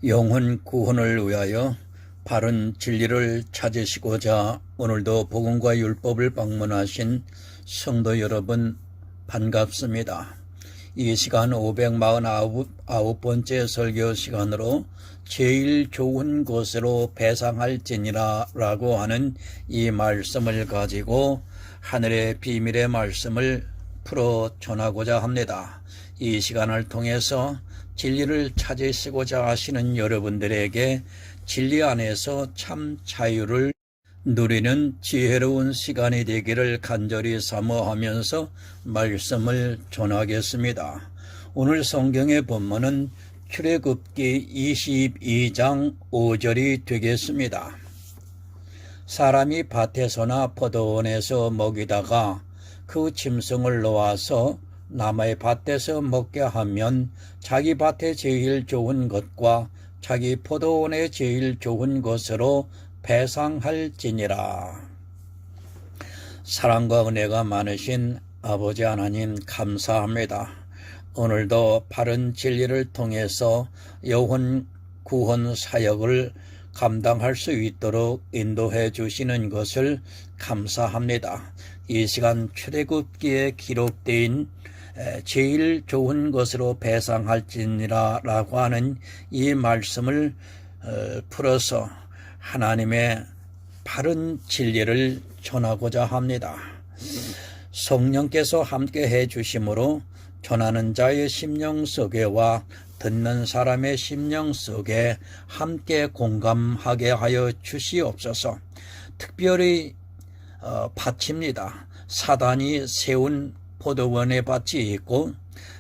영혼 구원을 위하여 바른 진리를 찾으시고자 오늘도 복음과 율법을 방문하신 성도 여러분 반갑습니다. 이 시간 549번째 설교 시간으로 제일 좋은 곳으로 배상할지니라 라고 하는 이 말씀을 가지고 하늘의 비밀의 말씀을 풀어 전하고자 합니다. 이 시간을 통해서 진리를 찾으시고자 하시는 여러분들에게 진리 안에서 참 자유를 누리는 지혜로운 시간이 되기를 간절히 사모하면서 말씀을 전하겠습니다. 오늘 성경의 본문은 출애굽기 22장 5절이 되겠습니다. 사람이 밭에서나 포도원에서 먹이다가 그 짐승을 놓아서 남의 밭에서 먹게 하면 자기 밭에 제일 좋은 것과 자기 포도원에 제일 좋은 것으로 배상할지니라. 사랑과 은혜가 많으신 아버지 하나님 감사합니다. 오늘도 바른 진리를 통해서 영혼 구원 사역을 감당할 수 있도록 인도해 주시는 것을 감사합니다. 이 시간 출애굽기에 기록된 제일 좋은 것으로 배상할지니라 라고 하는 이 말씀을 풀어서 하나님의 바른 진리를 전하고자 합니다. 성령께서 함께 해 주심으로 전하는 자의 심령 속에와 듣는 사람의 심령 속에 함께 공감하게 하여 주시옵소서. 특별히 밭입니다. 사단이 세운 포도원의 밭이 있고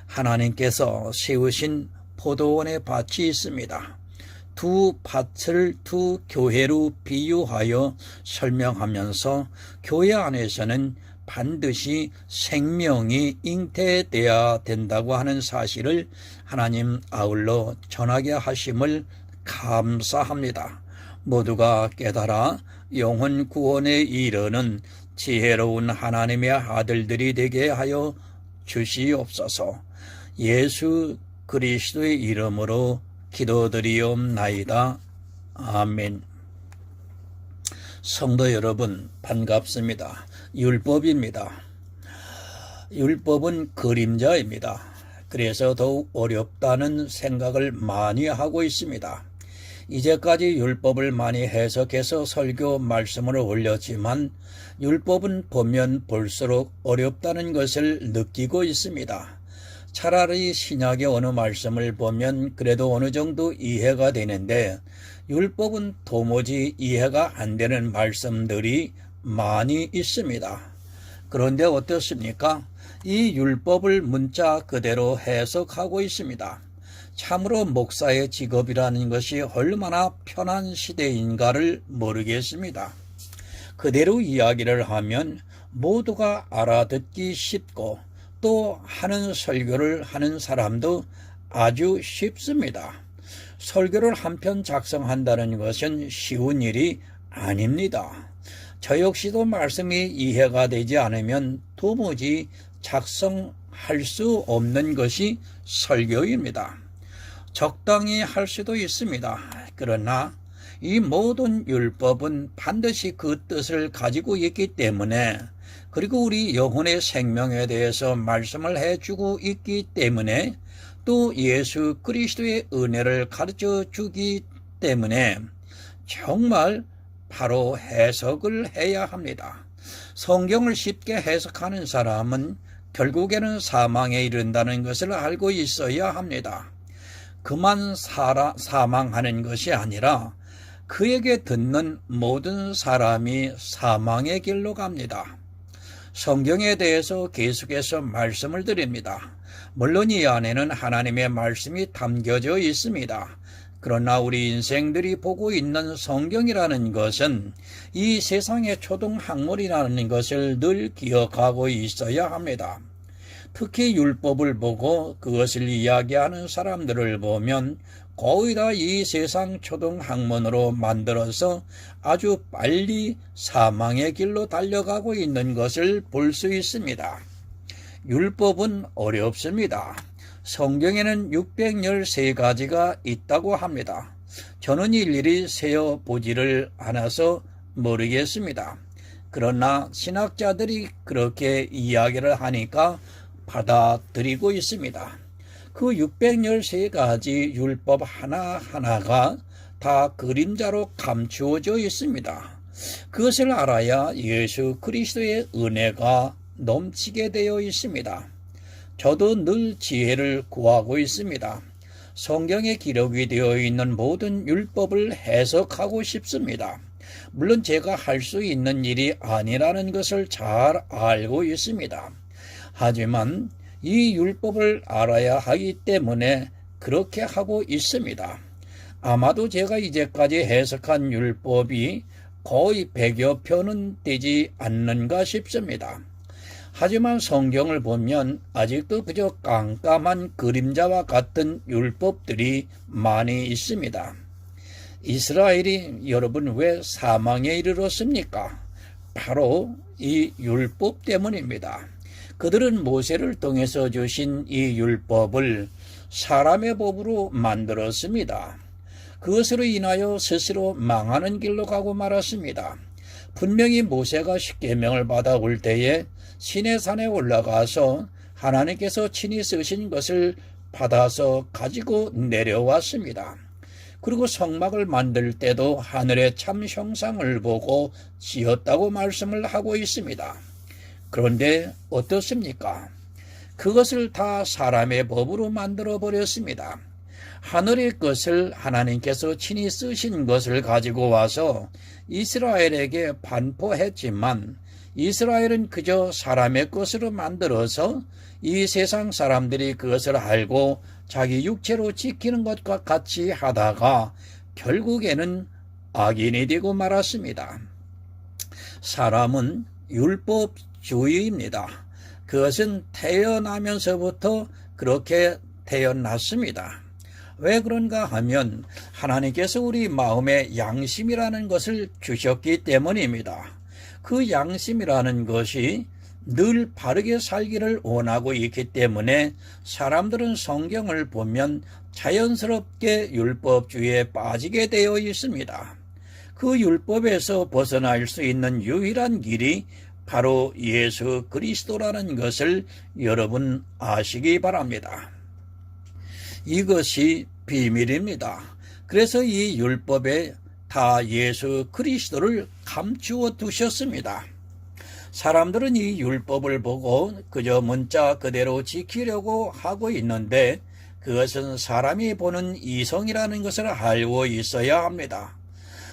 하나님께서 세우신 포도원의 밭이 있습니다. 두 밭을 두 교회로 비유하여 설명하면서 교회 안에서는 반드시 생명이 잉태되어야 된다고 하는 사실을 하나님 아울러 전하게 하심을 감사합니다. 모두가 깨달아 영혼 구원에 이르는 지혜로운 하나님의 아들들이 되게 하여 주시옵소서. 예수 그리스도의 이름으로 기도드리옵나이다. 아멘. 성도 여러분 반갑습니다. 율법입니다. 율법은 그림자입니다. 그래서 더욱 어렵다는 생각을 많이 하고 있습니다. 이제까지 율법을 많이 해석해서 설교 말씀을 올렸지만 율법은 보면 볼수록 어렵다는 것을 느끼고 있습니다. 차라리 신약의 어느 말씀을 보면 그래도 어느 정도 이해가 되는데 율법은 도무지 이해가 안 되는 말씀들이 많이 있습니다. 그런데 어떻습니까? 이 율법을 문자 그대로 해석하고 있습니다. 참으로 목사의 직업이라는 것이 얼마나 편한 시대인가를 모르겠습니다. 그대로 이야기를 하면 모두가 알아듣기 쉽고 또 하는 설교를 하는 사람도 아주 쉽습니다. 설교를 한 편 작성한다는 것은 쉬운 일이 아닙니다. 저 역시도 말씀이 이해가 되지 않으면 도무지 작성할 수 없는 것이 설교입니다. 적당히 할 수도 있습니다. 그러나 이 모든 율법은 반드시 그 뜻을 가지고 있기 때문에 그리고 우리 영혼의 생명에 대해서 말씀을 해주고 있기 때문에 또 예수 그리스도의 은혜를 가르쳐 주기 때문에 정말 바로 해석을 해야 합니다. 성경을 쉽게 해석하는 사람은 결국에는 사망에 이른다는 것을 알고 있어야 합니다. 그만 사망하는 것이 아니라 그에게 듣는 모든 사람이 사망의 길로 갑니다. 성경에 대해서 계속해서 말씀을 드립니다. 물론 이 안에는 하나님의 말씀이 담겨져 있습니다. 그러나 우리 인생들이 보고 있는 성경이라는 것은 이 세상의 초등학문이라는 것을 늘 기억하고 있어야 합니다. 특히 율법을 보고 그것을 이야기하는 사람들을 보면 거의 다 이 세상 초등학문으로 만들어서 아주 빨리 사망의 길로 달려가고 있는 것을 볼 수 있습니다. 율법은 어렵습니다. 성경에는 613가지가 있다고 합니다. 저는 일일이 세어보지를 않아서 모르겠습니다. 그러나 신학자들이 그렇게 이야기를 하니까 받아들이고 있습니다. 그 613가지 율법 하나하나가 다 그림자로 감추어져 있습니다. 그것을 알아야 예수 그리스도의 은혜가 넘치게 되어 있습니다. 저도 늘 지혜를 구하고 있습니다. 성경에 기록이 되어 있는 모든 율법을 해석하고 싶습니다. 물론 제가 할 수 있는 일이 아니라는 것을 잘 알고 있습니다. 하지만 이 율법을 알아야 하기 때문에 그렇게 하고 있습니다. 아마도 제가 이제까지 해석한 율법이 거의 100여 편은 되지 않는가 싶습니다. 하지만 성경을 보면 아직도 그저 깜깜한 그림자와 같은 율법들이 많이 있습니다. 이스라엘이 여러분 왜 사망에 이르렀습니까? 바로 이 율법 때문입니다. 그들은 모세를 통해서 주신 이 율법을 사람의 법으로 만들었습니다. 그것으로 인하여 스스로 망하는 길로 가고 말았습니다. 분명히 모세가 십계명을 받아올 때에 시내산에 올라가서 하나님께서 친히 쓰신 것을 받아서 가지고 내려왔습니다. 그리고 성막을 만들 때도 하늘의 참 형상을 보고 지었다고 말씀을 하고 있습니다. 그런데 어떻습니까? 그것을 다 사람의 법으로 만들어 버렸습니다. 하늘의 것을 하나님께서 친히 쓰신 것을 가지고 와서 이스라엘에게 반포했지만 이스라엘은 그저 사람의 것으로 만들어서 이 세상 사람들이 그것을 알고 자기 육체로 지키는 것과 같이 하다가 결국에는 악인이 되고 말았습니다. 사람은 율법주의입니다. 그것은 태어나면서부터 그렇게 태어났습니다. 왜 그런가 하면 하나님께서 우리 마음에 양심이라는 것을 주셨기 때문입니다. 그 양심이라는 것이 늘 바르게 살기를 원하고 있기 때문에 사람들은 성경을 보면 자연스럽게 율법주의에 빠지게 되어 있습니다. 그 율법에서 벗어날 수 있는 유일한 길이 바로 예수 그리스도라는 것을 여러분 아시기 바랍니다. 이것이 비밀입니다. 그래서 이 율법에 다 예수 그리스도를 감추어 두셨습니다. 사람들은 이 율법을 보고 그저 문자 그대로 지키려고 하고 있는데 그것은 사람이 보는 이성이라는 것을 알고 있어야 합니다.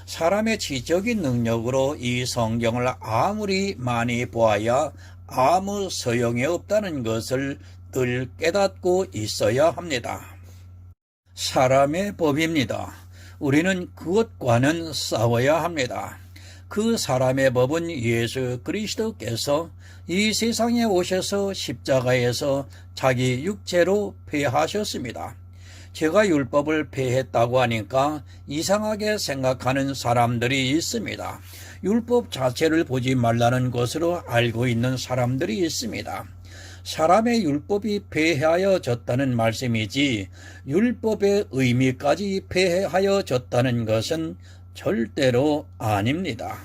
사람의 지적인 능력으로 이 성경을 아무리 많이 보아야 아무 소용이 없다는 것을 늘 깨닫고 있어야 합니다. 사람의 법입니다. 우리는 그것과는 싸워야 합니다. 그 사람의 법은 예수 그리스도께서 이 세상에 오셔서 십자가에서 자기 육체로 폐하셨습니다. 제가 율법을 폐했다고 하니까 이상하게 생각하는 사람들이 있습니다. 율법 자체를 보지 말라는 것으로 알고 있는 사람들이 있습니다. 사람의 율법이 폐하여졌다는 말씀이지 율법의 의미까지 폐하여졌다는 것은 절대로 아닙니다.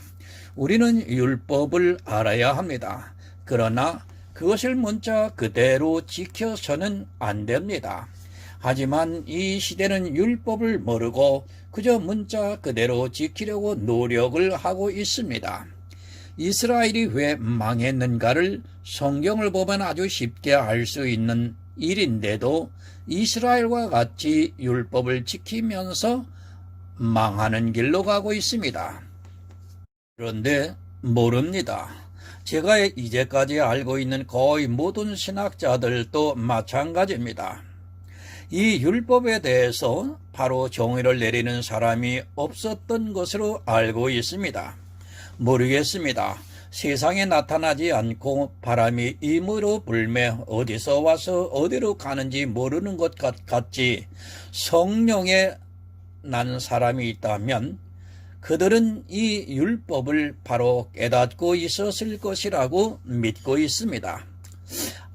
우리는 율법을 알아야 합니다. 그러나 그것을 문자 그대로 지켜서는 안 됩니다. 하지만 이 시대는 율법을 모르고 그저 문자 그대로 지키려고 노력을 하고 있습니다. 이스라엘이 왜 망했는가를 성경을 보면 아주 쉽게 알 수 있는 일인데도 이스라엘과 같이 율법을 지키면서 망하는 길로 가고 있습니다. 그런데 모릅니다. 제가 이제까지 알고 있는 거의 모든 신학자들도 마찬가지입니다. 이 율법에 대해서 바로 정의를 내리는 사람이 없었던 것으로 알고 있습니다. 모르겠습니다. 세상에 나타나지 않고 바람이 임으로 불매 어디서 와서 어디로 가는지 모르는 것 같이 성령에 난 사람이 있다면 그들은 이 율법을 바로 깨닫고 있었을 것이라고 믿고 있습니다.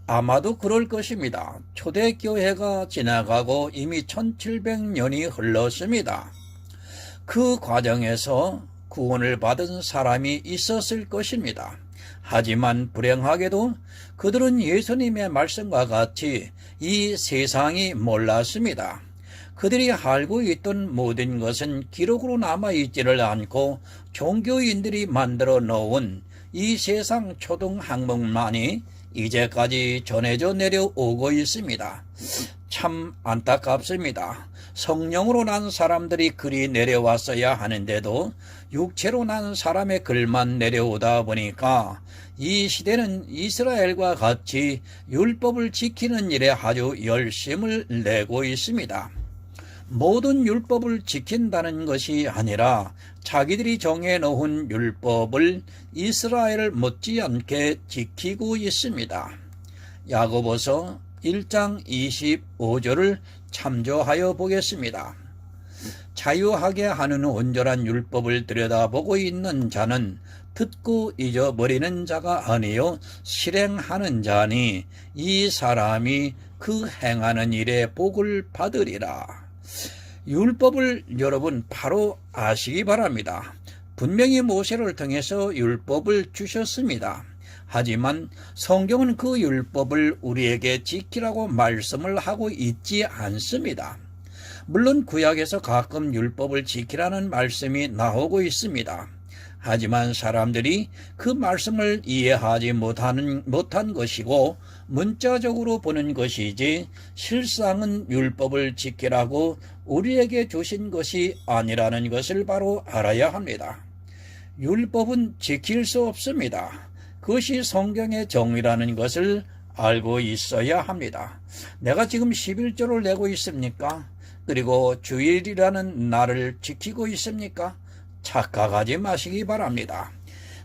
아마도 그럴 것입니다. 초대교회가 지나가고 이미 1700년이 흘렀습니다. 그 과정에서 구원을 받은 사람이 있었을 것입니다. 하지만 불행하게도 그들은 예수님의 말씀과 같이 이 세상이 몰랐습니다. 그들이 알고 있던 모든 것은 기록으로 남아있지를 않고 종교인들이 만들어 놓은 이 세상 초등 학문만이 이제까지 전해져 내려오고 있습니다. 참 안타깝습니다. 성령으로 난 사람들이 글이 내려왔어야 하는데도 육체로 난 사람의 글만 내려오다 보니까 이 시대는 이스라엘과 같이 율법을 지키는 일에 아주 열심을 내고 있습니다. 모든 율법을 지킨다는 것이 아니라 자기들이 정해놓은 율법을 이스라엘 못지않게 지키고 있습니다. 야고보서 1장 25절을 참조하여 보겠습니다. 자유하게 하는 온전한 율법을 들여다보고 있는 자는 듣고 잊어버리는 자가 아니요 실행하는 자니 이 사람이 그 행하는 일에 복을 받으리라. 율법을 여러분 바로 아시기 바랍니다. 분명히 모세를 통해서 율법을 주셨습니다. 하지만 성경은 그 율법을 우리에게 지키라고 말씀을 하고 있지 않습니다. 물론 구약에서 가끔 율법을 지키라는 말씀이 나오고 있습니다. 하지만 사람들이 그 말씀을 이해하지 못한 것이고 문자적으로 보는 것이지 실상은 율법을 지키라고 우리에게 주신 것이 아니라는 것을 바로 알아야 합니다. 율법은 지킬 수 없습니다. 그것이 성경의 정의라는 것을 알고 있어야 합니다. 내가 지금 11조를 내고 있습니까? 그리고 주일이라는 날을 지키고 있습니까? 착각하지 마시기 바랍니다.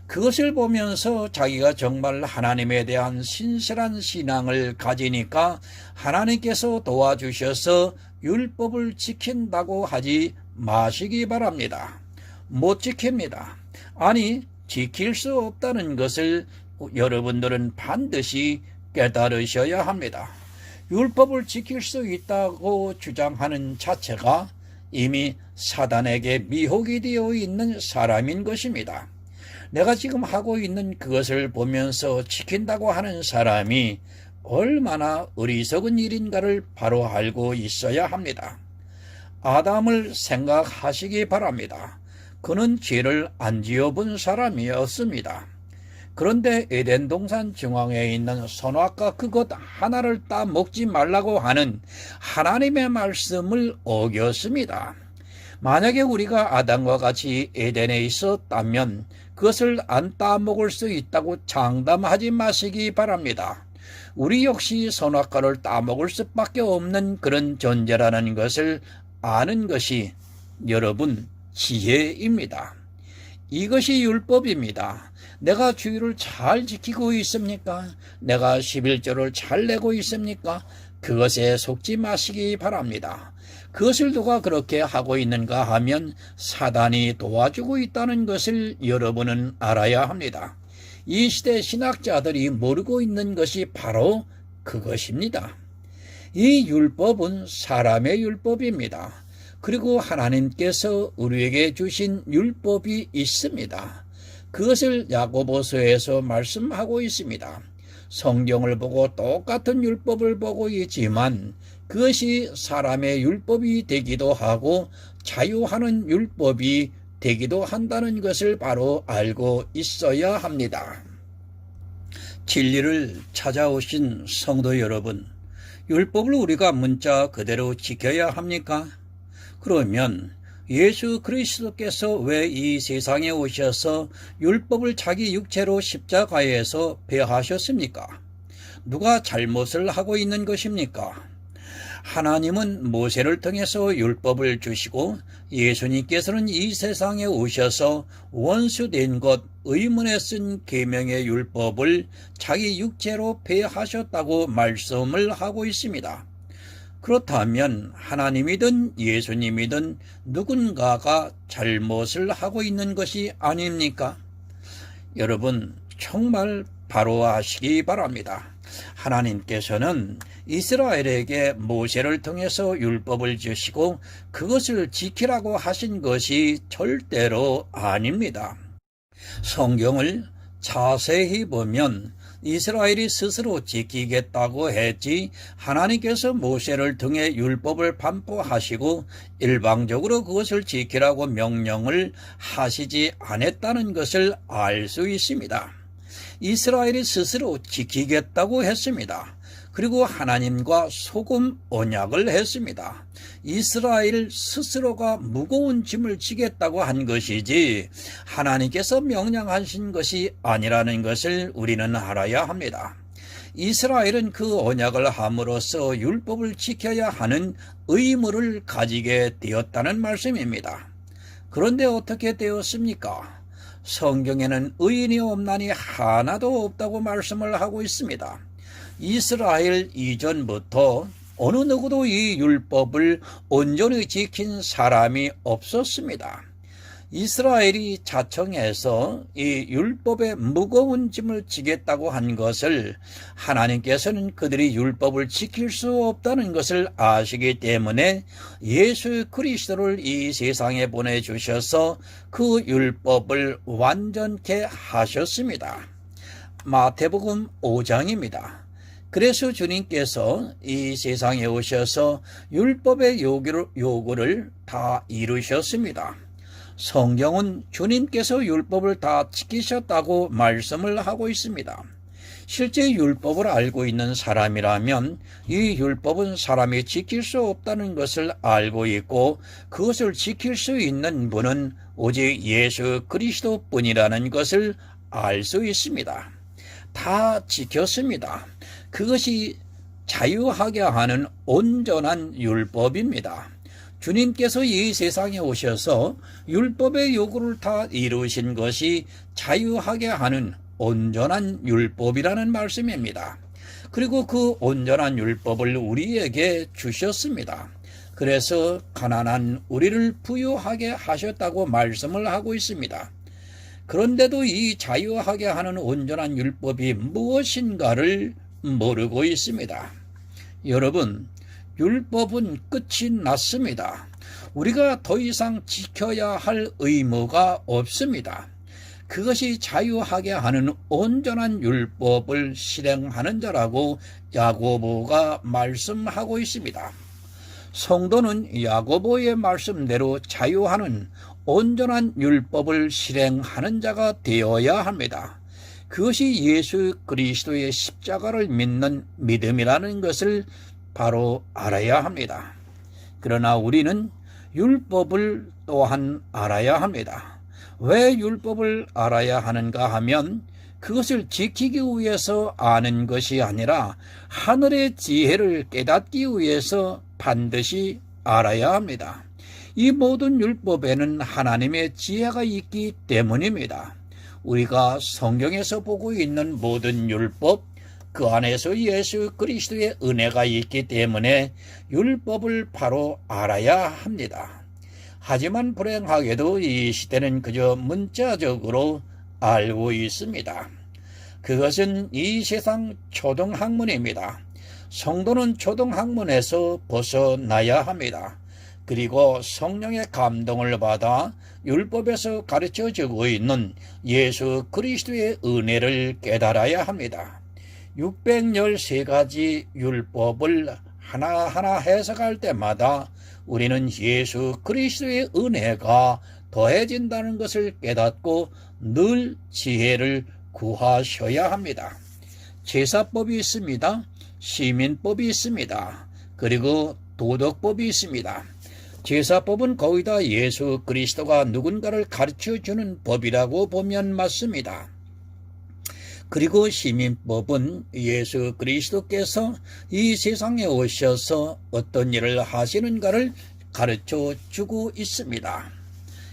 그것을 보면서 자기가 정말 하나님에 대한 신실한 신앙을 가지니까 하나님께서 도와주셔서 율법을 지킨다고 하지 마시기 바랍니다. 못 지킵니다. 아니, 지킬 수 없다는 것을 여러분들은 반드시 깨달으셔야 합니다. 율법을 지킬 수 있다고 주장하는 자체가 이미 사단에게 미혹이 되어 있는 사람인 것입니다. 내가 지금 하고 있는 그것을 보면서 지킨다고 하는 사람이 얼마나 어리석은 일인가를 바로 알고 있어야 합니다. 아담을 생각하시기 바랍니다. 그는 죄를 안 지어본 사람이었습니다. 그런데 에덴 동산 중앙에 있는 선악과 그것 하나를 따먹지 말라고 하는 하나님의 말씀을 어겼습니다. 만약에 우리가 아담과 같이 에덴에 있었다면 그것을 안 따먹을 수 있다고 장담하지 마시기 바랍니다. 우리 역시 선악과를 따먹을 수밖에 없는 그런 존재라는 것을 아는 것이 여러분 지혜입니다. 이것이 율법입니다. 내가 주의를 잘 지키고 있습니까? 내가 11조를 잘 내고 있습니까? 그것에 속지 마시기 바랍니다. 그것을 누가 그렇게 하고 있는가 하면 사단이 도와주고 있다는 것을 여러분은 알아야 합니다. 이 시대 신학자들이 모르고 있는 것이 바로 그것입니다. 이 율법은 사람의 율법입니다. 그리고 하나님께서 우리에게 주신 율법이 있습니다. 그것을 야고보서에서 말씀하고 있습니다. 성경을 보고 똑같은 율법을 보고 있지만 그것이 사람의 율법이 되기도 하고 자유하는 율법이 되기도 한다는 것을 바로 알고 있어야 합니다. 진리를 찾아오신 성도 여러분, 율법을 우리가 문자 그대로 지켜야 합니까? 그러면 예수 그리스도께서 왜 이 세상에 오셔서 율법을 자기 육체로 십자가에서 배하셨습니까? 누가 잘못을 하고 있는 것입니까? 하나님은 모세를 통해서 율법을 주시고 예수님께서는 이 세상에 오셔서 원수된 것 의문에 쓴 계명의 율법을 자기 육체로 배하셨다고 말씀을 하고 있습니다. 그렇다면 하나님이든 예수님이든 누군가가 잘못을 하고 있는 것이 아닙니까? 여러분 정말 바로 아시기 바랍니다. 하나님께서는 이스라엘에게 모세를 통해서 율법을 주시고 그것을 지키라고 하신 것이 절대로 아닙니다. 성경을 자세히 보면 이스라엘이 스스로 지키겠다고 했지 하나님께서 모세를 통해 율법을 반포하시고 일방적으로 그것을 지키라고 명령을 하시지 않았다는 것을 알 수 있습니다. 이스라엘이 스스로 지키겠다고 했습니다. 그리고 하나님과 소금 언약을 했습니다. 이스라엘 스스로가 무거운 짐을 지겠다고 한 것이지 하나님께서 명령하신 것이 아니라는 것을 우리는 알아야 합니다. 이스라엘은 그 언약을 함으로써 율법을 지켜야 하는 의무를 가지게 되었다는 말씀입니다. 그런데 어떻게 되었습니까? 성경에는 의인이 없나니 하나도 없다고 말씀을 하고 있습니다. 이스라엘 이전부터 어느 누구도 이 율법을 온전히 지킨 사람이 없었습니다. 이스라엘이 자청해서 이 율법의 무거운 짐을 지겠다고 한 것을 하나님께서는 그들이 율법을 지킬 수 없다는 것을 아시기 때문에 예수 그리스도를 이 세상에 보내주셔서 그 율법을 완전케 하셨습니다. 마태복음 5장입니다. 그래서 주님께서 이 세상에 오셔서 율법의 요구를 다 이루셨습니다. 성경은 주님께서 율법을 다 지키셨다고 말씀을 하고 있습니다. 실제 율법을 알고 있는 사람이라면 이 율법은 사람이 지킬 수 없다는 것을 알고 있고 그것을 지킬 수 있는 분은 오직 예수 그리스도뿐이라는 것을 알 수 있습니다. 다 지켰습니다. 그것이 자유하게 하는 온전한 율법입니다. 주님께서 이 세상에 오셔서 율법의 요구를 다 이루신 것이 자유하게 하는 온전한 율법이라는 말씀입니다. 그리고 그 온전한 율법을 우리에게 주셨습니다. 그래서 가난한 우리를 부유하게 하셨다고 말씀을 하고 있습니다. 그런데도 이 자유하게 하는 온전한 율법이 무엇인가를 모르고 있습니다. 여러분, 율법은 끝이 났습니다. 우리가 더 이상 지켜야 할 의무가 없습니다. 그것이 자유하게 하는 온전한 율법을 실행하는 자라고 야고보가 말씀하고 있습니다. 성도는 야고보의 말씀대로 자유하는 온전한 율법을 실행하는 자가 되어야 합니다. 그것이 예수 그리스도의 십자가를 믿는 믿음이라는 것을 바로 알아야 합니다. 그러나 우리는 율법을 또한 알아야 합니다. 왜 율법을 알아야 하는가 하면 그것을 지키기 위해서 아는 것이 아니라 하늘의 지혜를 깨닫기 위해서 반드시 알아야 합니다. 이 모든 율법에는 하나님의 지혜가 있기 때문입니다. 우리가 성경에서 보고 있는 모든 율법, 그 안에서 예수 그리스도의 은혜가 있기 때문에 율법을 바로 알아야 합니다. 하지만 불행하게도 이 시대는 그저 문자적으로 알고 있습니다. 그것은 이 세상 초등학문입니다. 성도는 초등학문에서 벗어나야 합니다. 그리고 성령의 감동을 받아 율법에서 가르쳐주고 있는 예수 그리스도의 은혜를 깨달아야 합니다. 613가지 율법을 하나하나 해석할 때마다 우리는 예수 그리스도의 은혜가 더해진다는 것을 깨닫고 늘 지혜를 구하셔야 합니다. 제사법이 있습니다. 시민법이 있습니다. 그리고 도덕법이 있습니다. 제사법은 거의 다 예수 그리스도가 누군가를 가르쳐주는 법이라고 보면 맞습니다. 그리고 시민법은 예수 그리스도께서 이 세상에 오셔서 어떤 일을 하시는가를 가르쳐주고 있습니다.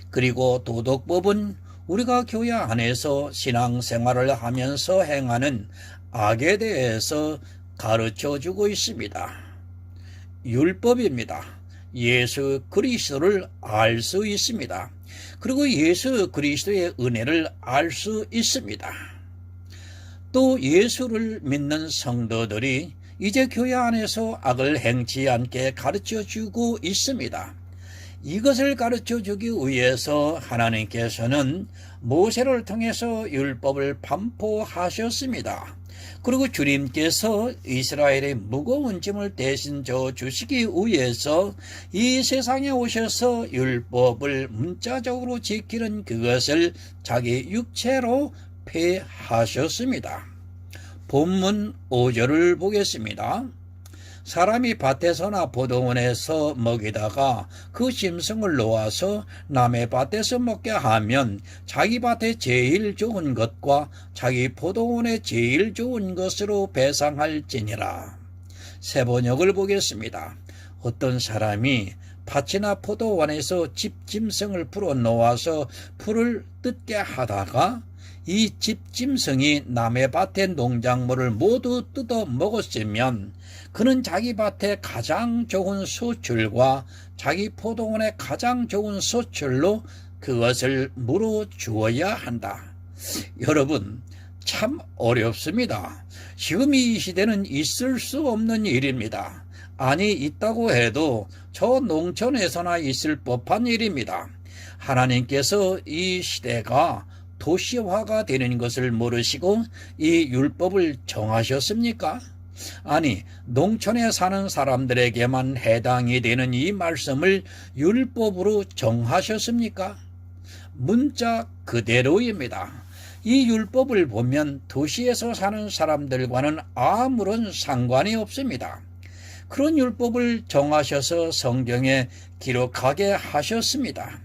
그리고 도덕법은 우리가 교회 안에서 신앙생활을 하면서 행하는 악에 대해서 가르쳐주고 있습니다. 율법입니다. 예수 그리스도를 알 수 있습니다. 그리고 예수 그리스도의 은혜를 알 수 있습니다. 또 예수를 믿는 성도들이 이제 교회 안에서 악을 행치 않게 가르쳐주고 있습니다. 이것을 가르쳐주기 위해서 하나님께서는 모세를 통해서 율법을 반포하셨습니다. 그리고 주님께서 이스라엘의 무거운 짐을 대신 져 주시기 위해서 이 세상에 오셔서 율법을 문자적으로 지키는 그것을 자기 육체로 폐하셨습니다. 본문 5절을 보겠습니다. 사람이 밭에서나 포도원에서 먹이다가 그 짐승을 놓아서 남의 밭에서 먹게 하면 자기 밭에 제일 좋은 것과 자기 포도원에 제일 좋은 것으로 배상할지니라. 새 번역을 보겠습니다. 어떤 사람이 밭이나 포도원에서 집짐승을 풀어 놓아서 풀을 뜯게 하다가 이 집짐승이 남의 밭의 농작물을 모두 뜯어 먹었으면 그는 자기 밭에 가장 좋은 수출과 자기 포도원에 가장 좋은 수출로 그것을 물어주어야 한다. 여러분, 참 어렵습니다. 지금 이 시대는 있을 수 없는 일입니다. 아니, 있다고 해도 저 농촌에서나 있을 법한 일입니다. 하나님께서 이 시대가 도시화가 되는 것을 모르시고 이 율법을 정하셨습니까? 아니, 농촌에 사는 사람들에게만 해당이 되는 이 말씀을 율법으로 정하셨습니까? 문자 그대로입니다. 이 율법을 보면 도시에서 사는 사람들과는 아무런 상관이 없습니다. 그런 율법을 정하셔서 성경에 기록하게 하셨습니다.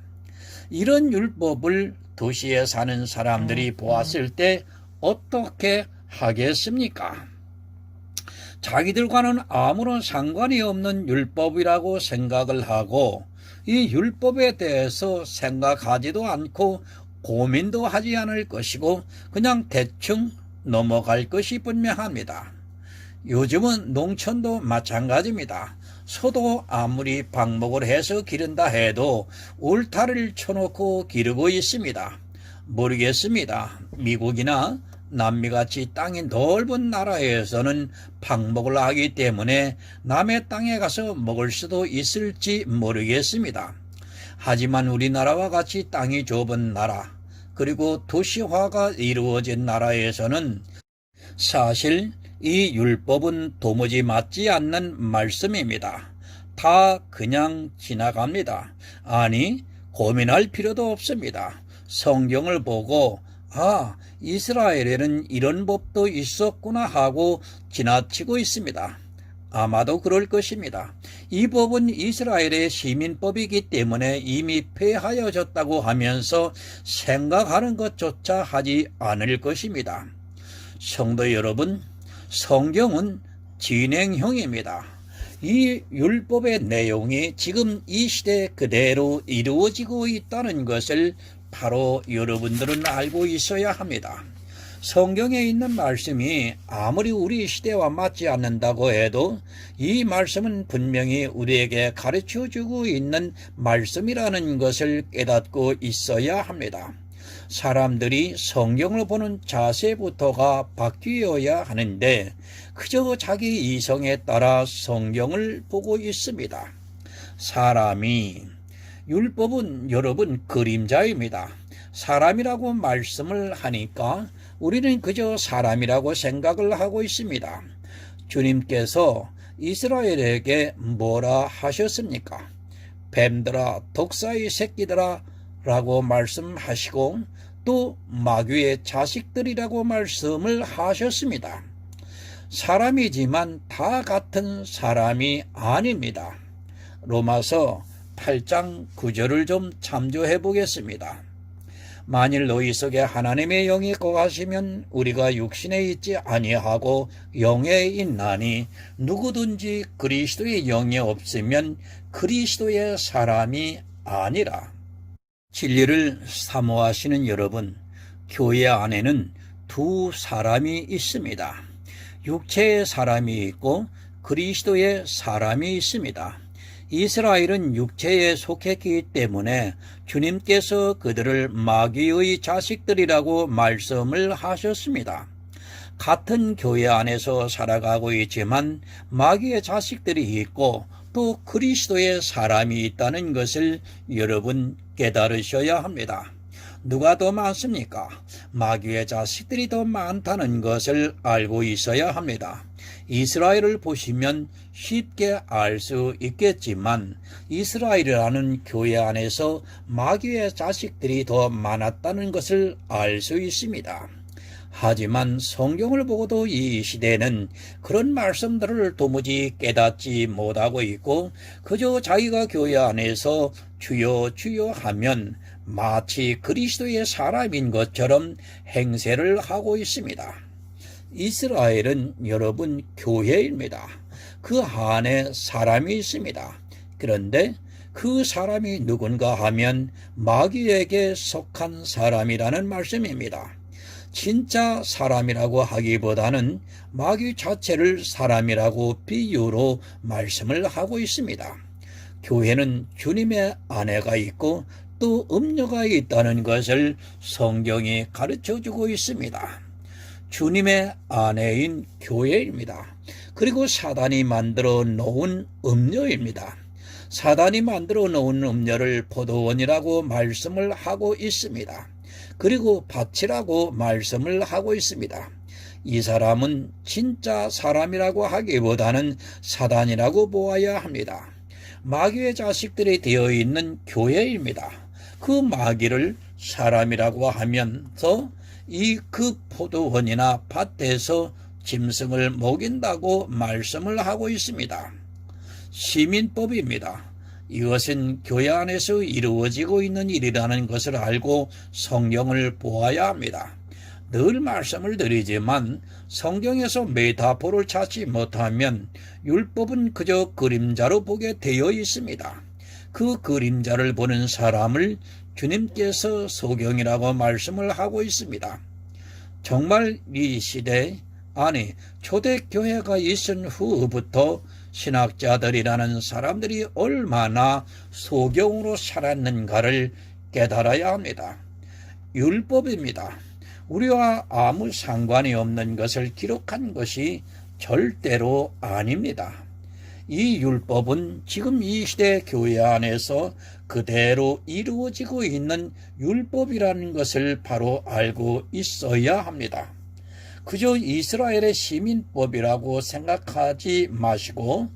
이런 율법을 도시에 사는 사람들이 보았을 때 어떻게 하겠습니까? 자기들과는 아무런 상관이 없는 율법이라고 생각을 하고 이 율법에 대해서 생각하지도 않고 고민도 하지 않을 것이고 그냥 대충 넘어갈 것이 분명합니다. 요즘은 농촌도 마찬가지입니다. 소도 아무리 방목을 해서 기른다 해도 울타리를 쳐놓고 기르고 있습니다. 모르겠습니다. 미국이나 남미같이 땅이 넓은 나라에서는 방목을 하기 때문에 남의 땅에 가서 먹을 수도 있을지 모르겠습니다. 하지만 우리나라와 같이 땅이 좁은 나라, 그리고 도시화가 이루어진 나라에서는 사실 이 율법은 도무지 맞지 않는 말씀입니다. 다 그냥 지나갑니다. 아니, 고민할 필요도 없습니다. 성경을 보고 이스라엘에는 이런 법도 있었구나 하고 지나치고 있습니다. 아마도 그럴 것입니다. 이 법은 이스라엘의 시민법이기 때문에 이미 폐하여졌다고 하면서 생각하는 것조차 하지 않을 것입니다. 성도 여러분, 성경은 진행형입니다. 이 율법의 내용이 지금 이 시대 그대로 이루어지고 있다는 것을 바로 여러분들은 알고 있어야 합니다. 성경에 있는 말씀이 아무리 우리 시대와 맞지 않는다고 해도 이 말씀은 분명히 우리에게 가르쳐주고 있는 말씀이라는 것을 깨닫고 있어야 합니다. 사람들이 성경을 보는 자세부터가 바뀌어야 하는데 그저 자기 이성에 따라 성경을 보고 있습니다. 사람이, 율법은 여러분 그림자입니다. 사람이라고 말씀을 하니까 우리는 그저 사람이라고 생각을 하고 있습니다. 주님께서 이스라엘에게 뭐라 하셨습니까? 뱀들아, 독사의 새끼들아 라고 말씀하시고 또 마귀의 자식들이라고 말씀을 하셨습니다. 사람이지만 다 같은 사람이 아닙니다. 로마서 8장 9절을 좀 참조해 보겠습니다. 만일 너희 속에 하나님의 영이 거하시면 우리가 육신에 있지 아니하고 영에 있나니 누구든지 그리스도의 영이 없으면 그리스도의 사람이 아니라. 진리를 사모하시는 여러분, 교회 안에는 두 사람이 있습니다. 육체의 사람이 있고 그리스도의 사람이 있습니다. 이스라엘은 육체에 속했기 때문에 주님께서 그들을 마귀의 자식들이라고 말씀을 하셨습니다. 같은 교회 안에서 살아가고 있지만 마귀의 자식들이 있고 또 그리스도의 사람이 있다는 것을 여러분 깨달으셔야 합니다. 누가 더 많습니까? 마귀의 자식들이 더 많다는 것을 알고 있어야 합니다. 이스라엘을 보시면 쉽게 알 수 있겠지만 이스라엘이라는 교회 안에서 마귀의 자식들이 더 많았다는 것을 알 수 있습니다. 하지만 성경을 보고도 이 시대는 그런 말씀들을 도무지 깨닫지 못하고 있고 그저 자기가 교회 안에서 주여 주여 하면 마치 그리스도의 사람인 것처럼 행세를 하고 있습니다. 이스라엘은 여러분 교회입니다. 그 안에 사람이 있습니다. 그런데 그 사람이 누군가 하면 마귀에게 속한 사람이라는 말씀입니다. 진짜 사람이라고 하기보다는 마귀 자체를 사람이라고 비유로 말씀을 하고 있습니다. 교회는 주님의 아내가 있고 또 음녀가 있다는 것을 성경이 가르쳐주고 있습니다. 주님의 아내인 교회입니다. 그리고 사단이 만들어 놓은 음녀입니다. 사단이 만들어 놓은 음녀를 포도원이라고 말씀을 하고 있습니다. 그리고 밭이라고 말씀을 하고 있습니다. 이 사람은 진짜 사람이라고 하기보다는 사단이라고 보아야 합니다. 마귀의 자식들이 되어 있는 교회입니다. 그 마귀를 사람이라고 하면서 그 포도원이나 밭에서 짐승을 먹인다고 말씀을 하고 있습니다. 시민법입니다. 이것은 교회 안에서 이루어지고 있는 일이라는 것을 알고 성경을 보아야 합니다. 늘 말씀을 드리지만 성경에서 메타포를 찾지 못하면 율법은 그저 그림자로 보게 되어 있습니다. 그 그림자를 보는 사람을 주님께서 소경이라고 말씀을 하고 있습니다. 정말 이 시대, 초대교회가 있은 후부터 신학자들이라는 사람들이 얼마나 소경으로 살았는가를 깨달아야 합니다. 율법입니다. 우리와 아무 상관이 없는 것을 기록한 것이 절대로 아닙니다. 이 율법은 지금 이 시대 교회 안에서 그대로 이루어지고 있는 율법이라는 것을 바로 알고 있어야 합니다. 그저 이스라엘의 시민법이라고 생각하지 마시고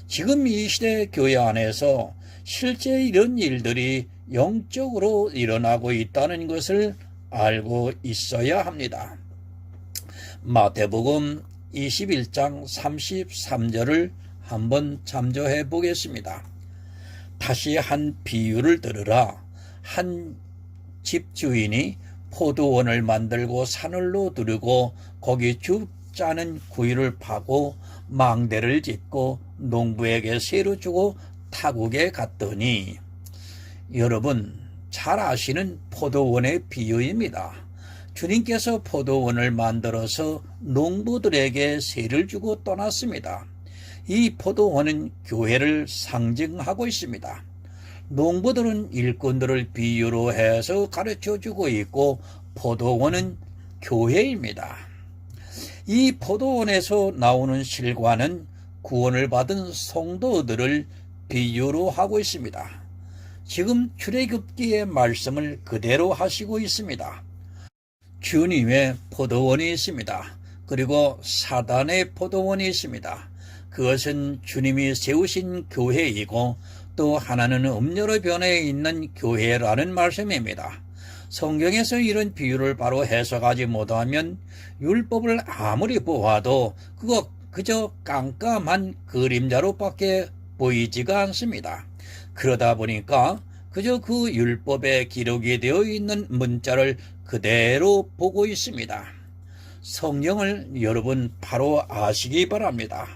지금 이 시대 교회 안에서 실제 이런 일들이 영적으로 일어나고 있다는 것을 알고 있어야 합니다. 마태복음 21장 33절을 한번 참조해 보겠습니다. 다시 한 비유를 들으라. 한 집주인이 포도원을 만들고 산을로 두르고 거기 죽 짜는 구유를 파고 망대를 짓고 농부에게 세로 주고 타국에 갔더니, 여러분 잘 아시는 포도원의 비유입니다. 주님께서 포도원을 만들어서 농부들에게 세를 주고 떠났습니다. 이 포도원은 교회를 상징하고 있습니다. 농부들은 일꾼들을 비유로 해서 가르쳐주고 있고 포도원은 교회입니다. 이 포도원에서 나오는 실과는 구원을 받은 성도들을 비유로 하고 있습니다. 지금 출애굽기의 말씀을 그대로 하시고 있습니다. 주님의 포도원이 있습니다. 그리고 사단의 포도원이 있습니다. 그것은 주님이 세우신 교회이고 또 하나는 음료로 변해 있는 교회라는 말씀입니다. 성경에서 이런 비유를 바로 해석하지 못하면 율법을 아무리 보아도 그저 깜깜한 그림자로밖에 보이지가 않습니다. 그러다 보니까 그저 그 율법에 기록이 되어 있는 문자를 그대로 보고 있습니다. 성경을 여러분 바로 아시기 바랍니다.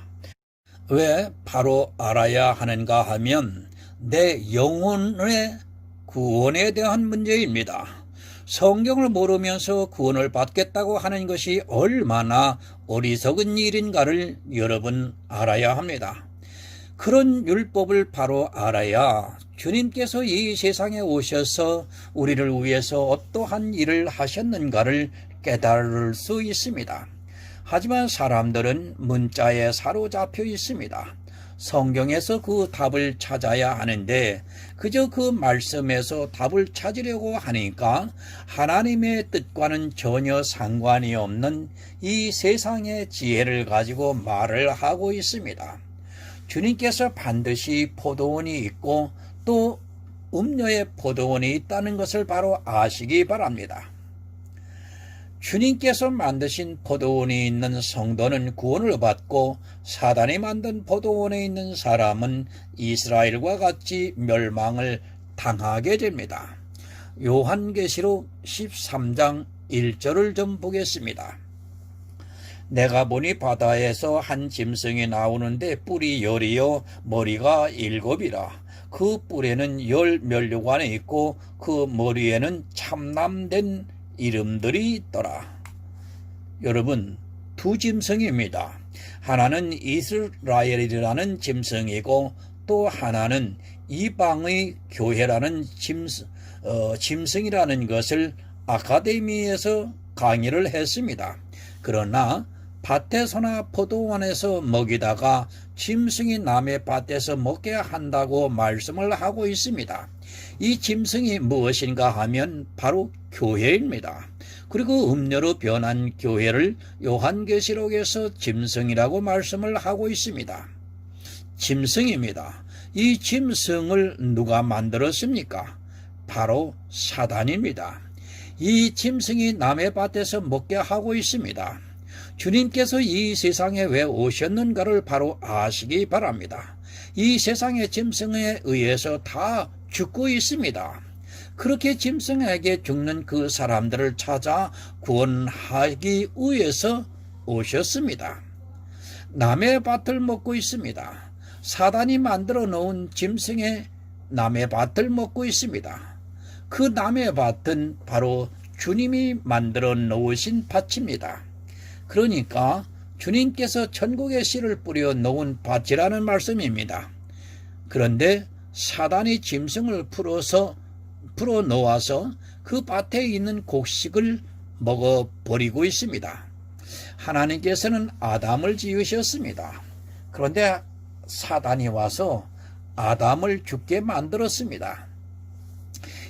왜 바로 알아야 하는가 하면 내 영혼의 구원에 대한 문제입니다. 성경을 모르면서 구원을 받겠다고 하는 것이 얼마나 어리석은 일인가를 여러분 알아야 합니다. 그런 율법을 바로 알아야 주님께서 이 세상에 오셔서 우리를 위해서 어떠한 일을 하셨는가를 깨달을 수 있습니다. 하지만 사람들은 문자에 사로잡혀 있습니다. 성경에서 그 답을 찾아야 하는데 그저 그 말씀에서 답을 찾으려고 하니까 하나님의 뜻과는 전혀 상관이 없는 이 세상의 지혜를 가지고 말을 하고 있습니다. 주님께서 반드시 포도원이 있고 또 음료의 포도원이 있다는 것을 바로 아시기 바랍니다. 주님께서 만드신 포도원이 있는 성도는 구원을 받고 사단이 만든 포도원에 있는 사람은 이스라엘과 같이 멸망을 당하게 됩니다. 요한계시록 13장 1절을 좀 보겠습니다. 내가 보니 바다에서 한 짐승이 나오는데 뿔이 10이요 머리가 7이라. 그 뿔에는 10 면류관이 있고 그 머리에는 참남된 이름들이 있더라. 여러분, 두 짐승입니다. 하나는 이스라엘이라는 짐승이고 또 하나는 이방의 교회라는 짐승이라는 것을 아카데미에서 강의를 했습니다. 그러나 밭에서나 포도원에서 먹이다가 짐승이 남의 밭에서 먹게 한다고 말씀을 하고 있습니다. 이 짐승이 무엇인가 하면 바로 교회입니다. 그리고 음료로 변한 교회를 요한계시록에서 짐승이라고 말씀을 하고 있습니다. 짐승입니다. 이 짐승을 누가 만들었습니까? 바로 사단입니다. 이 짐승이 남의 밭에서 먹게 하고 있습니다. 주님께서 이 세상에 왜 오셨는가를 바로 아시기 바랍니다. 이 세상의 짐승에 의해서 다 죽고 있습니다. 그렇게 짐승에게 죽는 그 사람들을 찾아 구원하기 위해서 오셨습니다. 남의 밭을 먹고 있습니다. 사단이 만들어 놓은 짐승의 남의 밭을 먹고 있습니다. 그 남의 밭은 바로 주님이 만들어 놓으신 밭입니다. 그러니까 주님께서 천국의 씨를 뿌려 놓은 밭이라는 말씀입니다. 그런데 사단이 짐승을 풀어 놓아서 그 밭에 있는 곡식을 먹어버리고 있습니다. 하나님께서는 아담을 지으셨습니다. 그런데 사단이 와서 아담을 죽게 만들었습니다.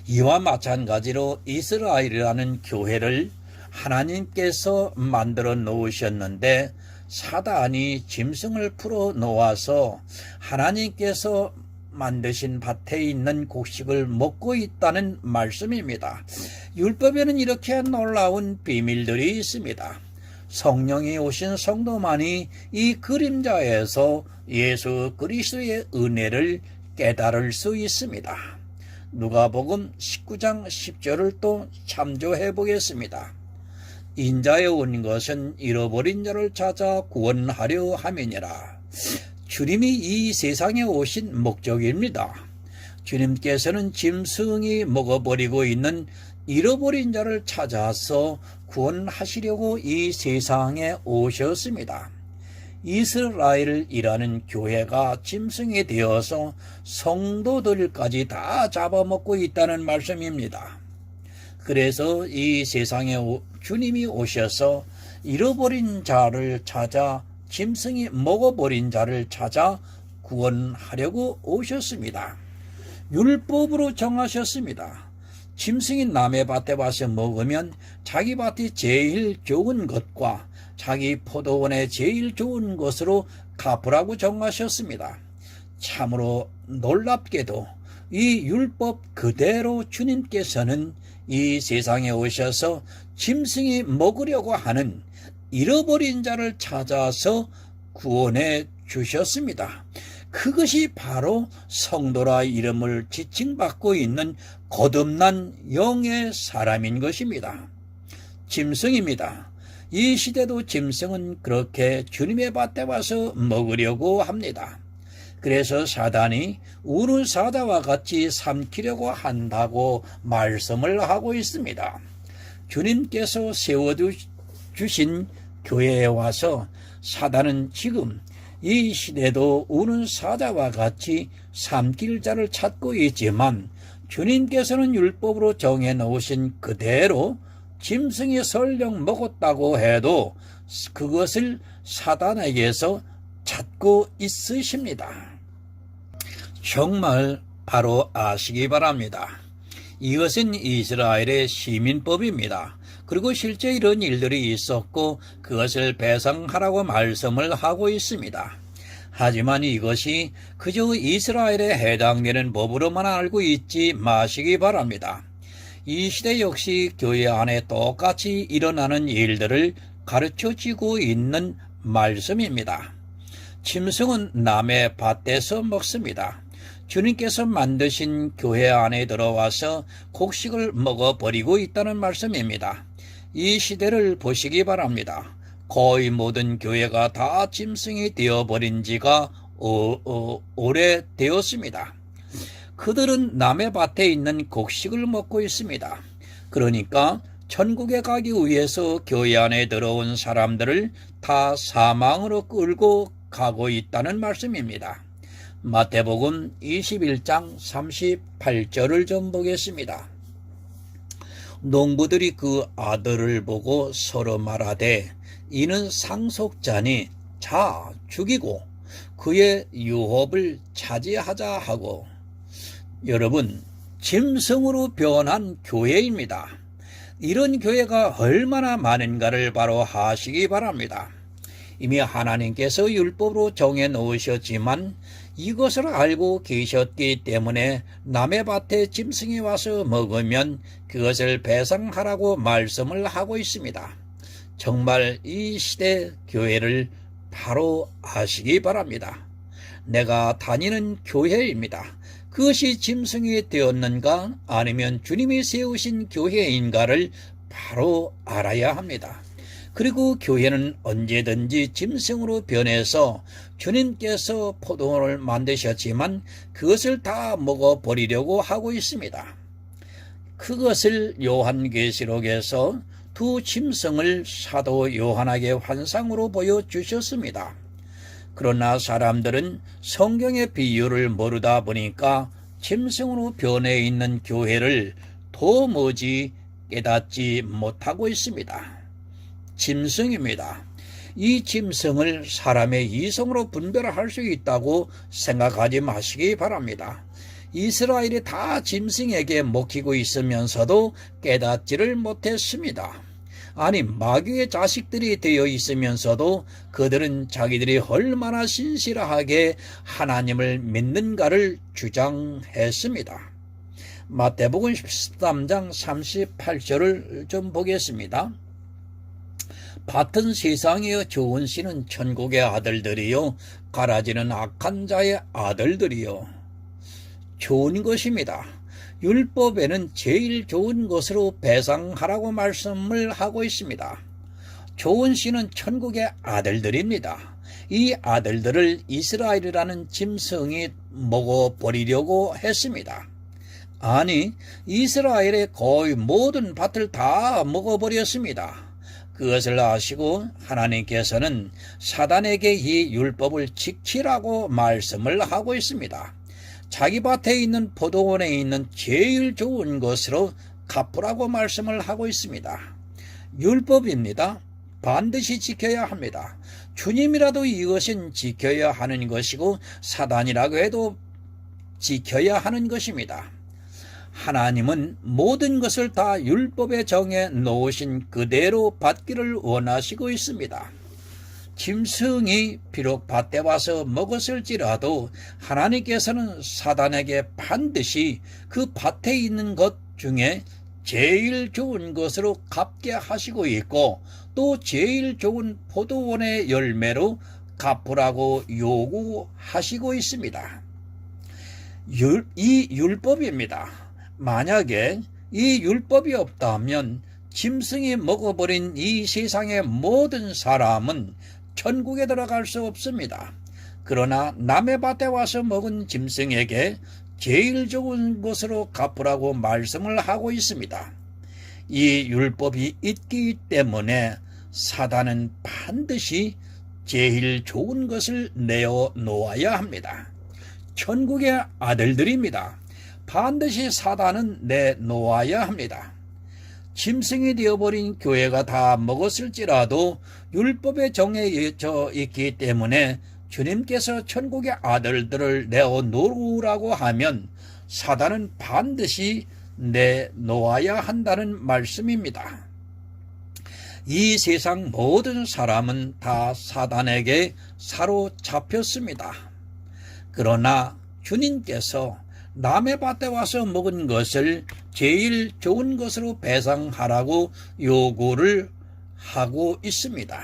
이와 마찬가지로 이스라엘이라는 교회를 하나님께서 만들어 놓으셨는데 사단이 짐승을 풀어 놓아서 하나님께서 만드신 밭에 있는 곡식을 먹고 있다는 말씀입니다. 율법에는 이렇게 놀라운 비밀들이 있습니다. 성령이 오신 성도만이 이 그림자에서 예수 그리스도의 은혜를 깨달을 수 있습니다. 누가복음 19장 10절을 또 참조해 보겠습니다. 인자에 온 것은 잃어버린 자를 찾아 구원하려 함이니라. 주님이 이 세상에 오신 목적입니다. 주님께서는 짐승이 먹어버리고 있는 잃어버린 자를 찾아서 구원하시려고 이 세상에 오셨습니다. 이스라엘이라는 교회가 짐승이 되어서 성도들까지 다 잡아먹고 있다는 말씀입니다. 그래서 이 세상에 주님이 오셔서 잃어버린 자를 찾아 짐승이 먹어버린 자를 찾아 구원하려고 오셨습니다. 율법으로 정하셨습니다. 짐승이 남의 밭에 와서 먹으면 자기 밭이 제일 좋은 것과 자기 포도원에 제일 좋은 것으로 갚으라고 정하셨습니다. 참으로 놀랍게도 이 율법 그대로 주님께서는 이 세상에 오셔서 짐승이 먹으려고 하는 잃어버린 자를 찾아서 구원해 주셨습니다. 그것이 바로 성도라 이름을 지칭받고 있는 거듭난 영의 사람인 것입니다. 짐승입니다. 이 시대도 짐승은 그렇게 주님의 밭에 와서 먹으려고 합니다. 그래서 사단이 우는 사자와 같이 삼키려고 한다고 말씀을 하고 있습니다. 주님께서 세워주신 교회에 와서 사단은 지금 이 시대도 우는 사자와 같이 삼킬 자를 찾고 있지만 주님께서는 율법으로 정해 놓으신 그대로 짐승이 설령 먹었다고 해도 그것을 사단에게서 찾고 있으십니다. 정말 바로 아시기 바랍니다. 이것은 이스라엘의 시민법입니다. 그리고 실제 이런 일들이 있었고 그것을 배상하라고 말씀을 하고 있습니다. 하지만 이것이 그저 이스라엘에 해당되는 법으로만 알고 있지 마시기 바랍니다. 이 시대 역시 교회 안에 똑같이 일어나는 일들을 가르쳐주고 있는 말씀입니다. 짐승은 남의 밭에서 먹습니다. 주님께서 만드신 교회 안에 들어와서 곡식을 먹어버리고 있다는 말씀입니다. 이 시대를 보시기 바랍니다. 거의 모든 교회가 다 짐승이 되어버린 지가 오래되었습니다. 그들은 남의 밭에 있는 곡식을 먹고 있습니다. 그러니까 천국에 가기 위해서 교회 안에 들어온 사람들을 다 사망으로 끌고 가고 있다는 말씀입니다. 마태복음 21장 38절을 좀 보겠습니다. 농부들이 그 아들을 보고 서로 말하되 이는 상속자니 자 죽이고 그의 유업을 차지하자 하고. 여러분, 짐승으로 변한 교회입니다. 이런 교회가 얼마나 많은가를 바로 하시기 바랍니다. 이미 하나님께서 율법으로 정해 놓으셨지만 이것을 알고 계셨기 때문에 남의 밭에 짐승이 와서 먹으면 그것을 배상하라고 말씀을 하고 있습니다. 정말 이 시대 교회를 바로 아시기 바랍니다. 내가 다니는 교회입니다. 그것이 짐승이 되었는가 아니면 주님이 세우신 교회인가를 바로 알아야 합니다. 그리고 교회는 언제든지 짐승으로 변해서 주님께서 포도원을 만드셨지만 그것을 다 먹어버리려고 하고 있습니다. 그것을 요한계시록에서 두 짐승을 사도 요한에게 환상으로 보여주셨습니다. 그러나 사람들은 성경의 비유를 모르다 보니까 짐승으로 변해 있는 교회를 도무지 깨닫지 못하고 있습니다. 짐승입니다. 이 짐승을 사람의 이성으로 분별할 수 있다고 생각하지 마시기 바랍니다. 이스라엘이 다 짐승에게 먹히고 있으면서도 깨닫지를 못했습니다. 아니, 마귀의 자식들이 되어 있으면서도 그들은 자기들이 얼마나 신실하게 하나님을 믿는가를 주장했습니다. 마태복음 13장 38절을 좀 보겠습니다. 밭은 세상의 좋은 씨는 천국의 아들들이요 가라지는 악한 자의 아들들이요. 좋은 것입니다. 율법에는 제일 좋은 것으로 배상하라고 말씀을 하고 있습니다. 좋은 씨는 천국의 아들들입니다. 이 아들들을 이스라엘이라는 짐승이 먹어버리려고 했습니다. 아니, 이스라엘의 거의 모든 밭을 다 먹어버렸습니다. 그것을 아시고 하나님께서는 사단에게 이 율법을 지키라고 말씀을 하고 있습니다. 자기 밭에 있는 포도원에 있는 제일 좋은 것으로 갚으라고 말씀을 하고 있습니다. 율법입니다. 반드시 지켜야 합니다. 주님이라도 이것은 지켜야 하는 것이고 사단이라고 해도 지켜야 하는 것입니다. 하나님은 모든 것을 다 율법에 정해 놓으신 그대로 받기를 원하시고 있습니다. 짐승이 비록 밭에 와서 먹었을지라도 하나님께서는 사단에게 반드시 그 밭에 있는 것 중에 제일 좋은 것으로 갚게 하시고 있고 또 제일 좋은 포도원의 열매로 갚으라고 요구하시고 있습니다. 이 율법입니다. 만약에 이 율법이 없다면 짐승이 먹어버린 이 세상의 모든 사람은 천국에 들어갈 수 없습니다. 그러나 남의 밭에 와서 먹은 짐승에게 제일 좋은 것으로 갚으라고 말씀을 하고 있습니다. 이 율법이 있기 때문에 사단은 반드시 제일 좋은 것을 내어 놓아야 합니다. 천국의 아들들입니다. 반드시 사단은 내놓아야 합니다. 짐승이 되어버린 교회가 다 먹었을지라도 율법에 정해져 있기 때문에 주님께서 천국의 아들들을 내어놓으라고 하면 사단은 반드시 내놓아야 한다는 말씀입니다. 이 세상 모든 사람은 다 사단에게 사로잡혔습니다. 그러나 주님께서 남의 밭에 와서 먹은 것을 제일 좋은 것으로 배상하라고 요구를 하고 있습니다.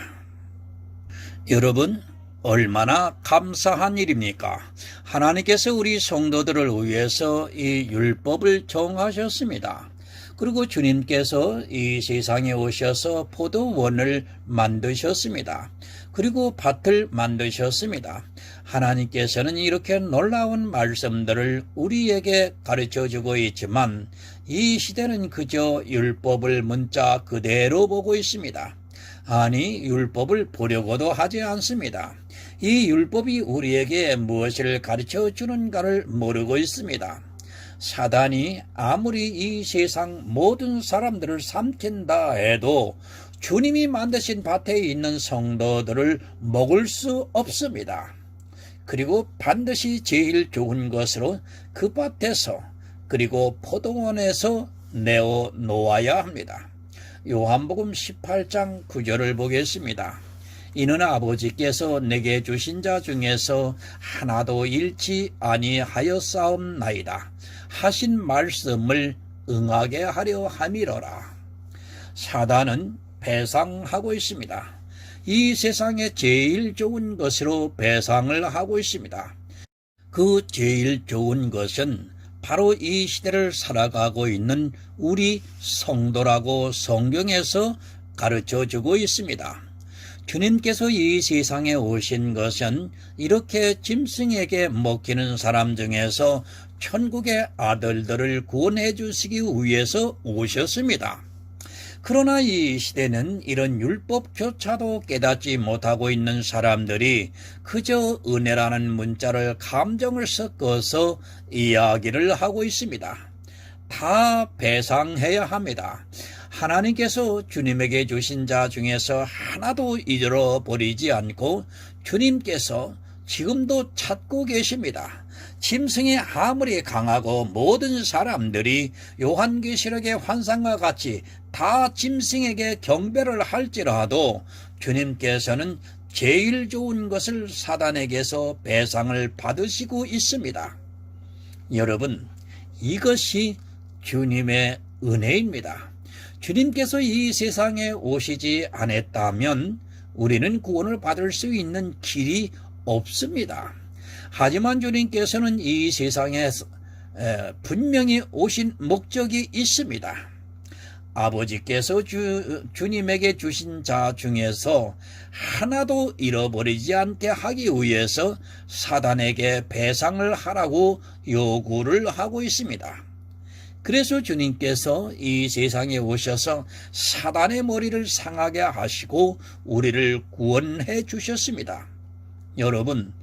여러분, 얼마나 감사한 일입니까? 하나님께서 우리 성도들을 위해서 이 율법을 정하셨습니다. 그리고 주님께서 이 세상에 오셔서 포도원을 만드셨습니다. 그리고 밭을 만드셨습니다. 하나님께서는 이렇게 놀라운 말씀들을 우리에게 가르쳐주고 있지만 이 시대는 그저 율법을 문자 그대로 보고 있습니다. 아니, 율법을 보려고도 하지 않습니다. 이 율법이 우리에게 무엇을 가르쳐 주는가를 모르고 있습니다. 사단이 아무리 이 세상 모든 사람들을 삼킨다 해도 주님이 만드신 밭에 있는 성도들을 먹을 수 없습니다. 그리고 반드시 제일 좋은 것으로 그 밭에서 그리고 포도원에서 내어놓아야 합니다. 요한복음 18장 9절을 보겠습니다. 이는 아버지께서 내게 주신 자 중에서 하나도 잃지 아니하였사옵나이다 하신 말씀을 응하게 하려 함이로라. 사단은 배상하고 있습니다. 이 세상에 제일 좋은 것으로 배상을 하고 있습니다. 그 제일 좋은 것은 바로 이 시대를 살아가고 있는 우리 성도라고 성경에서 가르쳐주고 있습니다. 주님께서 이 세상에 오신 것은 이렇게 짐승에게 먹히는 사람 중에서 천국의 아들들을 구원해 주시기 위해서 오셨습니다. 그러나 이 시대는 이런 율법조차도 깨닫지 못하고 있는 사람들이 그저 은혜라는 문자를 감정을 섞어서 이야기를 하고 있습니다. 다 배상해야 합니다. 하나님께서 주님에게 주신 자 중에서 하나도 잃어버리지 않고 주님께서 지금도 찾고 계십니다. 짐승이 아무리 강하고 모든 사람들이 요한계시록의 환상과 같이 다 짐승에게 경배를 할지라도 주님께서는 제일 좋은 것을 사단에게서 배상을 받으시고 있습니다. 여러분, 이것이 주님의 은혜입니다. 주님께서 이 세상에 오시지 않았다면 우리는 구원을 받을 수 있는 길이 없습니다. 하지만 주님께서는 이 세상에 분명히 오신 목적이 있습니다. 아버지께서 주님에게 주신 자 중에서 하나도 잃어버리지 않게 하기 위해서 사단에게 배상을 하라고 요구를 하고 있습니다. 그래서 주님께서 이 세상에 오셔서 사단의 머리를 상하게 하시고 우리를 구원해 주셨습니다. 여러분,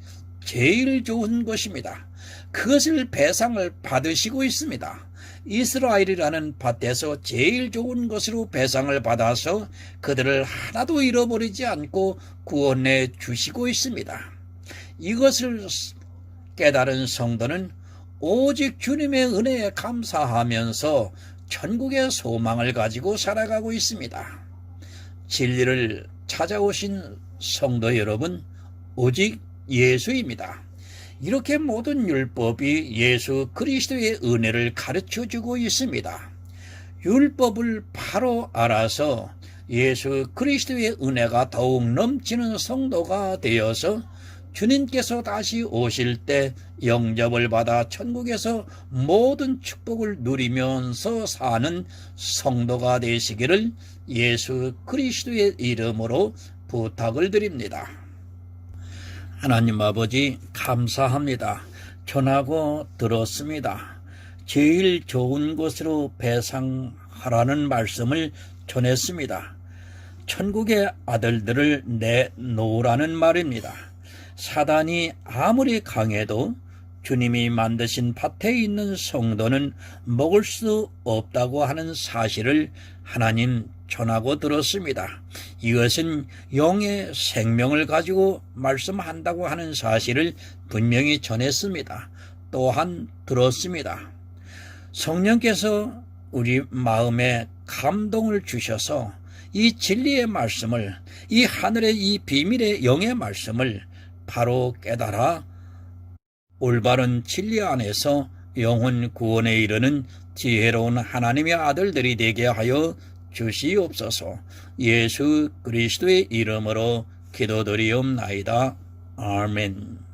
제일 좋은 것입니다. 그것을 배상을 받으시고 있습니다. 이스라엘이라는 밭에서 제일 좋은 것으로 배상을 받아서 그들을 하나도 잃어버리지 않고 구원해 주시고 있습니다. 이것을 깨달은 성도는 오직 주님의 은혜에 감사하면서 천국의 소망을 가지고 살아가고 있습니다. 진리를 찾아오신 성도 여러분, 오직 예수입니다. 이렇게 모든 율법이 예수 그리스도의 은혜를 가르쳐주고 있습니다. 율법을 바로 알아서 예수 그리스도의 은혜가 더욱 넘치는 성도가 되어서 주님께서 다시 오실 때 영접을 받아 천국에서 모든 축복을 누리면서 사는 성도가 되시기를 예수 그리스도의 이름으로 부탁을 드립니다. 하나님 아버지, 감사합니다. 전하고 들었습니다. 제일 좋은 것으로 배상하라는 말씀을 전했습니다. 천국의 아들들을 내놓으라는 말입니다. 사단이 아무리 강해도 주님이 만드신 밭에 있는 성도는 먹을 수 없다고 하는 사실을 하나님 전하고 들었습니다. 이것은 영의 생명을 가지고 말씀한다고 하는 사실을 분명히 전했습니다. 또한 들었습니다. 성령께서 우리 마음에 감동을 주셔서 이 진리의 말씀을, 이 하늘의 이 비밀의 영의 말씀을 바로 깨달아 올바른 진리 안에서 영혼 구원에 이르는 지혜로운 하나님의 아들들이 되게 하여 주시옵소서. 예수 그리스도의 이름으로 기도드리옵나이다. 아멘.